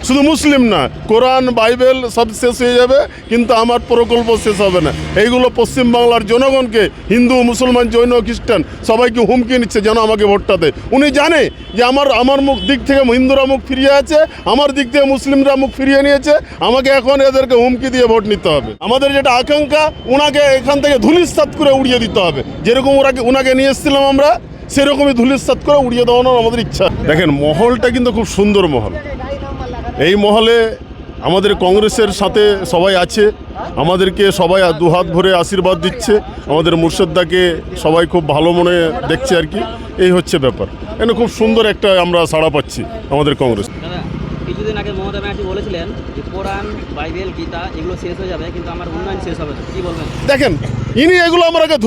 শুধু মুসলিম না, কোরআন বাইবেল সব শেষ হয়ে যাবে, কিন্তু আমার প্রকল্প শেষ হবে না। এইগুলো পশ্চিমবাংলার জনগণকে, হিন্দু মুসলমান জৈন খ্রিস্টান সবাইকে হুমকি নিচ্ছে যেন আমাকে ভোটটা দেয়। উনি জানে যে আমার মুখ দিক থেকে হিন্দুরা মুখ ফিরিয়ে আছে, আমার দিক থেকে মুসলিমরা মুখ ফিরিয়ে নিয়েছে, আমাকে এখন এদেরকে হুমকি দিয়ে ভোট নিতে হবে। আমাদের যেটা আকাঙ্ক্ষা, ওনাকে এখান থেকে ধূলিসাৎ করে উড়িয়ে দিতে হবে। যেরকম ওনাকে নিয়ে এসেছিলাম আমরা, সেরকমই ধূলিসাৎ করে উড়িয়ে দেওয়ানোর আমাদের ইচ্ছা। দেখেন, মহলটা কিন্তু খুব সুন্দর মহল। এই মহলে আমাদের কংগ্রেসের সাথে সবাই আছে, আমাদেরকে সবাই দুহাত ভরে আশীর্বাদ দিচ্ছে, আমাদের মুর্শিদাকে সবাই খুব ভালো মনে দেখছে আর কি। এই হচ্ছে ব্যাপার। এখানে খুব সুন্দর একটা আমরা সাড়া পাচ্ছি আমাদের কংগ্রেস। কিছুদিন আগে মমতা ব্যানার্জি বলেছিলেন যে কোরআন বাইবেল গীতা এগুলো শেষ হয়ে যাবে, কিন্তু আমার উন্নয়ন শেষ হবে না। কি বলবেন? দেখেন, ইনি এগুলো আমাকে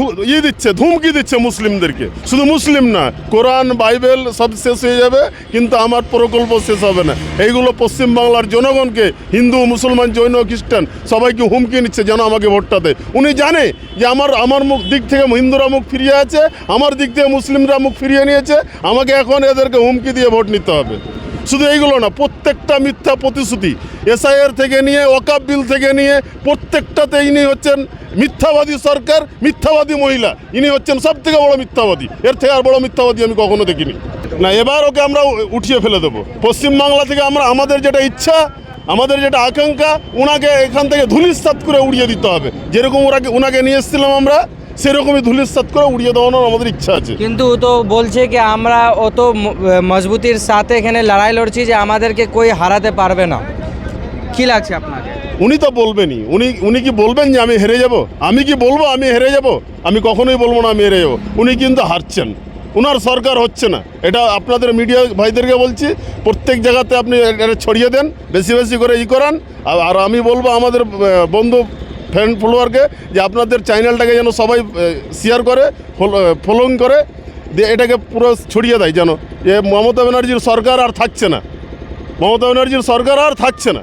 দিচ্ছে, ধুমকি দিচ্ছে মুসলিমদেরকে। শুধু মুসলিম না, কোরআন বাইবেল সব শেষ হয়ে যাবে, কিন্তু আমার প্রকল্প শেষ হবে না। এইগুলো পশ্চিমবাংলার জনগণকে, হিন্দু মুসলমান জৈন খ্রিস্টান সবাইকে হুমকি নিচ্ছে যেন আমাকে ভোটটা দেয়। উনি জানে যে আমার মুখ দিক থেকে হিন্দুরা মুখ ফিরিয়ে আছে, আমার দিক থেকে মুসলিমরা মুখ ফিরিয়ে নিয়েছে, আমাকে এখন এদেরকে হুমকি দিয়ে ভোট নিতে হবে। শুধু এইগুলো না, প্রত্যেকটা মিথ্যা প্রতিশ্রুতি, এসআইআর থেকে নিয়ে ওয়াকফ বিল থেকে নিয়ে প্রত্যেকটাতে ইনি হচ্ছেন মিথ্যাবাদী সরকার, মিথ্যাবাদী মহিলা। ইনি হচ্ছেন সব থেকে বড় মিথ্যাবাদী। এর থেকে আর বড় মিথ্যাবাদী আমি কখনো দেখিনি না। এবার ওকে আমরা উঠিয়ে ফেলে দেবো। পশ্চিমবাংলা থেকে আমাদের যেটা ইচ্ছা, আমাদের যেটা আকাঙ্ক্ষা, ওনাকে এখান থেকে ধূলিসাৎ করে উড়িয়ে দিতে হবে। যেরকম ওনাকে নিয়ে এসেছিলাম আমরা, সেরকমই ধূলিসাৎ করে উড়িয়ে দেওয়ানোর আমাদের ইচ্ছা আছে। কিন্তু তো বলছে কি আমরা অত মজবুতির সাথে এখানে লড়াই লড়ছি যে আমাদেরকে কই হারাতে পারবে না। কি লাগছে আপনাকে? উনি তো বলবেনই। উনি কি বলবেন যে আমি হেরে যাব? আমি কি বলবো আমি হেরে যাব? আমি কখনোই বলবো না আমি হেরে যাব। উনি কিন্তু হারছেন, ওনার সরকার হচ্ছে না। এটা আপনাদের মিডিয়া ভাইদেরকে বলছি, প্রত্যেক জায়গাতে আপনি এটা ছড়িয়ে দেন, বেশি বেশি করে করান। আর আমি বলবো আমাদের বন্ধু ফ্রেন্ড ফলোয়ারকে যে আপনাদের চ্যানেলটাকে যেন সবাই শেয়ার করে, ফলোইং করে, দিয়ে এটাকে পুরো ছড়িয়ে দেয় যেন মমতা ব্যানার্জির সরকার আর থাকছে না, মমতা ব্যানার্জির সরকার আর থাকছে না।